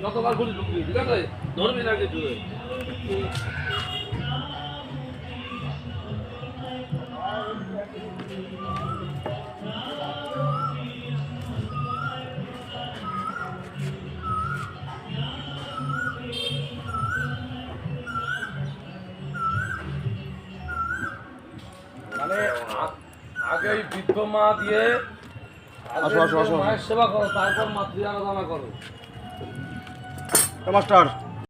যতবার ঘুরি ঢুকবি, ঠিক আছে? ধরবি না কিছু। মানে আগে বৃদ্ধ মা দিয়ে মায়ের সেবা করো, তারপর মাতৃ আরাধনা করো। মাস্টার